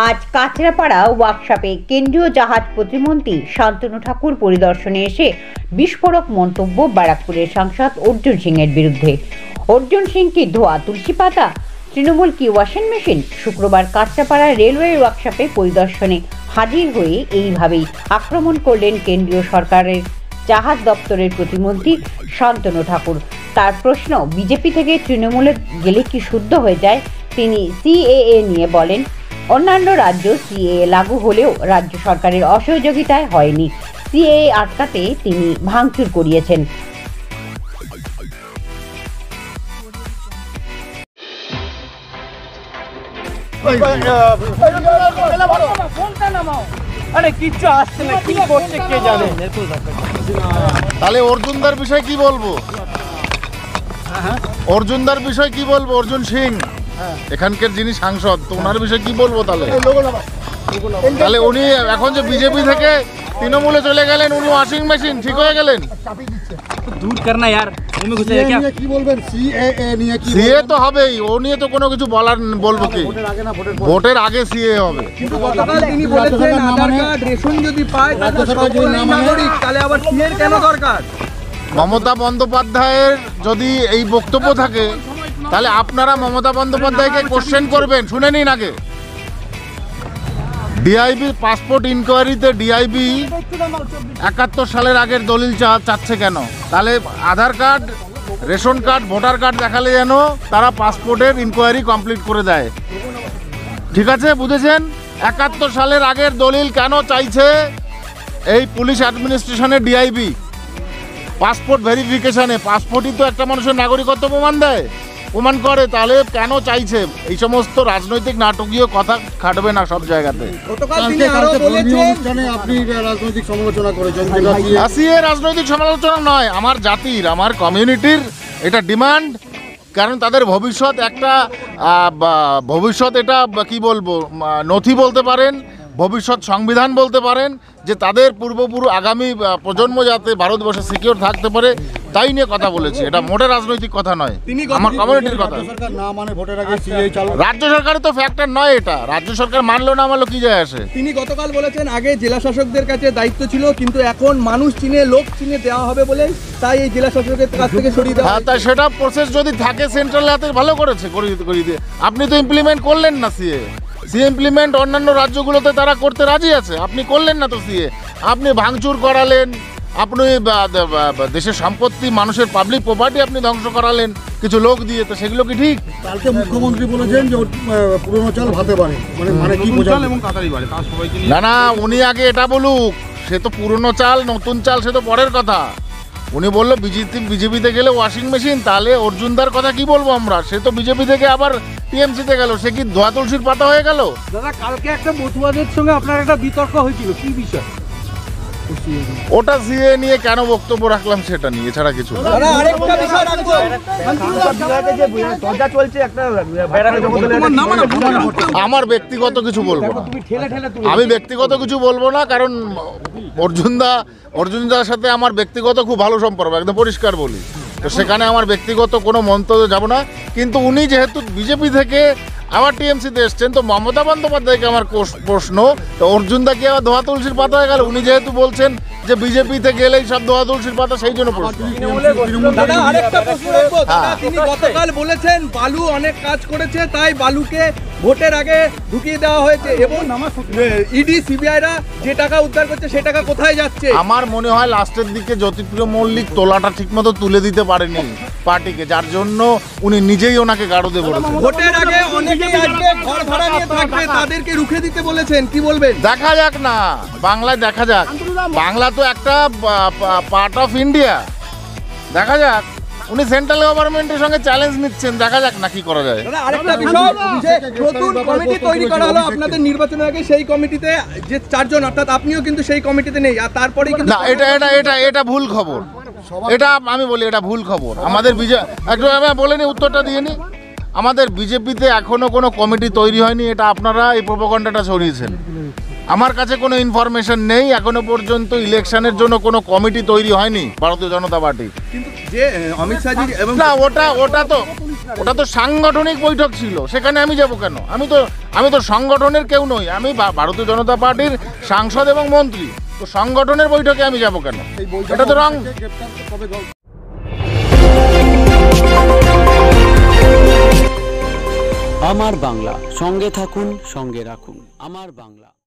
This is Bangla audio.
আজ কাঁচরাপাড়া ওয়ার্কশপে কেন্দ্রীয় জাহাজ প্রতিমন্ত্রী শান্তনু ঠাকুর পরিদর্শনে এসে বিস্ফোরক মন্তব্য ব্যারাকপুরের সাংসদ অর্জুন সিংয়ের বিরুদ্ধে। অর্জুন সিং কি ধোয়া তুলসী পাতা, তৃণমূল কি ওয়াশিং মেশিন? শুক্রবার কাঁচরাপাড়া রেলওয়ে ওয়ার্কশপে পরিদর্শনে হাজির হয়ে এইভাবেই আক্রমণ করলেন কেন্দ্রীয় সরকারের জাহাজ দপ্তরের প্রতিমন্ত্রী শান্তনু ঠাকুর। তার প্রশ্ন, বিজেপি থেকে তৃণমূলে গেলে কি শুদ্ধ হয়ে যায়? তিনি সিএএ নিয়ে বলেন, অন্যান্য রাজ্য সিএএ লাগু হলেও রাজ্য সরকারের অসহযোগিতায় হয়নি। সিএএ আটকাতে তিনি ভাঙচুর করিয়েছেন। তাহলে অর্জুনদার বিষয় কি বলবো? অর্জুনদার বিষয় কি বলবো? অর্জুন সিং এখানকার যিনি সাংসদ, তো ওনার বিষয়ে কি বলবো? তাহলে উনি এখন যে বিজেপি থেকে তৃণমূলে চলে গেলেন, উনি ওয়াশিং মেশিন ঠিক হয়ে গেলেন। দূর করনা यार, কি বলবেন? সিএএ নিয়ে কি? সিএ তো হবেই, ও নিয়ে তো কোনো কিছু বলার বলবো কি? ভোটের আগে সিএ হবে। কিন্তু গতকাল তিনি বলেছেন আধার কার্ড রেশন যদি পায় তাহলে সকলেই নাগরিক, তাহলে আবার সিএর কেন দরকার? মমতা বন্দ্যোপাধ্যায়ের যদি এই বক্তব্য থাকে তাহলে আপনারা মমতা বন্দ্যোপাধ্যায়কে কোশ্চেন করবেন। শুনে নিন আগে, ডিআইবি পাসপোর্ট ইনকোয়ারিতে ডিআইবি 71 সালের আগের দলিল চাচ্ছে কেন? তাহলে Aadhaar card, ration card, voter card দেখালে যেন তারা পাসপোর্টের ইনকোয়ারি কমপ্লিট করে দেয়। ঠিক আছে, বুঝেছেন? 71 সালের আগের দলিল কেন চাইছে এই পুলিশ অ্যাডমিনিস্ট্রেশনের ডিআইবি পাসপোর্ট ভেরিফিকেশনে? পাসপোর্টই তো একটা মানুষের নাগরিকত্ব প্রমাণ করে, তাহলে কেন চাইছে? এই সমস্ত রাজনৈতিক নাটকীয় কথা খাটবে না সব জায়গাতে। আপনি রাজনৈতিক সমালোচনা করেছেন। আসিয়ে রাজনৈতিক সমালোচনা নয়, আমার জাতির, আমার কমিউনিটির এটা ডিমান্ড। কারণ তাদের ভবিষ্যৎ একটা ভবিষ্যৎ, এটা কি বলবো, নথি বলতে পারেন, ভবিষ্যৎ সংবিধান বলতে পারেন, যে তাদের পূর্বপুরুষ আগামী প্রজন্ম যাতে ভারতবর্ষে সিকিউর থাকতে পারে, তাই নিয়ে কথা বলেছে। এটা মোটে রাজনৈতিক কথা নয়, আমার কমিউনিটির কথা। রাজ্য সরকারের তো ফ্যাক্টর নয় এটা, রাজ্য সরকার মানলো না মানলো কি যায় আসে। তিনি গতকাল বলেছেন আগে জেলা শাসকদের কাছে দায়িত্ব ছিল, কিন্তু এখন মানুষ চিনে, লোক চিনে দেওয়া হবে বলে তাই এই জেলা শাসকের কাছ থেকে সরিয়ে দেওয়া। হ্যাঁ, তাই সেটা প্রসেস যদি থাকে সেন্ট্রাল হাতে ভালো করেছে, করিয়ে দিয়ে। আপনি তো ইমপ্লিমেন্ট করলেন না সিএ ইমপ্লিমেন্ট অন্যান্য রাজ্যগুলোতে তারা করতে রাজি আছে, আপনি করলেন না তো সিএ। আপনি ভাঙচুর করালেন, আপনি দেশের সম্পত্তি, মানুষের পাবলিক প্রপার্টি আপনি ধ্বংস করালেন কিছু লোক দিয়ে, তো সেগুলো কি ঠিক? কালকে মুখ্যমন্ত্রী বলেছেন যে পুরনো চাল ভাতে পারে, মানে কি বোঝাল? না না, উনি আগে এটা বলুক, সে তো পুরনো চাল নতুন চাল সে তো পরের কথা। উনি বললো বিজেপিতে গেলে ওয়াশিং মেশিন, তাহলে অর্জুনদার কথা কি বলবো আমরা? সে তো বিজেপি থেকে আবার টিএমসিতে গেল, সে কি ধোয়া তুলসীর পাতা হয়ে গেল? দাদা, কালকে একটা মতুয়াদের সঙ্গে আপনার একটা বিতর্ক হয়েছিল, কি বিষয় ওটা সিএ নিয়ে কেন বক্তব্য রাখলাম সেটা নিয়ে, এছাড়া কিছু না। আমার ব্যক্তিগত কিছু বলবো না, আমি ব্যক্তিগত কিছু বলবো না, কারণ অর্জুনদার সাথে আমার ব্যক্তিগত খুব ভালো সম্পর্ক, একদম পরিষ্কার বলি। তো সেখানে আমার ব্যক্তিগত কোনো মন্তব্য যাব না। কিন্তু উনি যেহেতু বিজেপি থেকে আবার টিএমসিতে এসছেন, তো মমতা বন্দ্যোপাধ্যায়কে আমার প্রশ্ন, তো অর্জুনদা কি আবার ধোয়া তুলসীর পাতা হয়ে গেল? উনি যেহেতু বলছেন যে বিজেপিতে গেলেই সব ধোয়া তুলসীর পাতা, সেই জন্য প্রশ্ন। তিনি গতকাল বলেছেন বালু অনেক কাজ করেছে, তাই বালুকে ভোটের আগে ঢুকিয়ে দেওয়া হয়েছে, এবং ইডি সিবিআইরা যে টাকা উদ্ধার করছে সে টাকা কোথায় যাচ্ছে? আমার মনে হয় লাস্টের দিকে জ্যোতিপ্রিয় মল্লিক তোলাটা ঠিকমতো তুলে দিতে পারেনি পার্টিকে, যার জন্য উনি নিজেই ওনাকে গাড়োতে বলেছেন। ভোটের আগে অনেকেই আসবে, ঘর ভাড়া নিয়ে থাকবে, তাদেরকে রুখে দিতে বলেছেন, কি বলবেন? দেখা যাক না, বাংলায় দেখা যাক। বাংলা তো একটা পার্ট অফ ইন্ডিয়া, দেখা যাক। উনি সেন্ট্রাল গভর্নমেন্টের সঙ্গে চ্যালেঞ্জ নিচ্ছেন, দেখা যাক না কি করা যায়। আরেকটা বিষয়, যে নতুন কমিটি তৈরি করা হলো আপনাদের নির্বাচনের আগে, সেই কমিটিতে যে 4 জন, অর্থাৎ আপনিও কিন্তু সেই কমিটিতে নেই, আর তারপরেই কিন্তু না, এটা ভুল খবর। এটা আমি বলি, এটা ভুল খবর। আমাদের একটু আমি বলে নি, উত্তরটা দিয়ে নি। আমাদের বিজেপিতে এখনো কোনো কমিটি তৈরি হয়নি, এটা আপনারা এই প্রোপাগান্ডাটা ছড়িয়েছেন। আমার কাছে কোনো ইনফরমেশন নেই, এখনো পর্যন্ত ইলেকশনের জন্য কোনো কমিটি তৈরি হয়নি ভারতীয় জনতা পার্টি। কিন্তু যে অমিত শাহজি এবং না, ওটা তো ওটা তো সাংগঠনিক বৈঠক ছিল, সেখানে আমি যাব কেন? আমি তো সংগঠনের কেউ নই, আমি ভারতীয় জনতা পার্টির সাংসদ এবং মন্ত্রী। তো সংগঠনের বৈঠকে আমি যাব কেন? এটা তো রং। আমার বাংলা, সঙ্গে থাকুন, সঙ্গে রাখুন আমার বাংলা।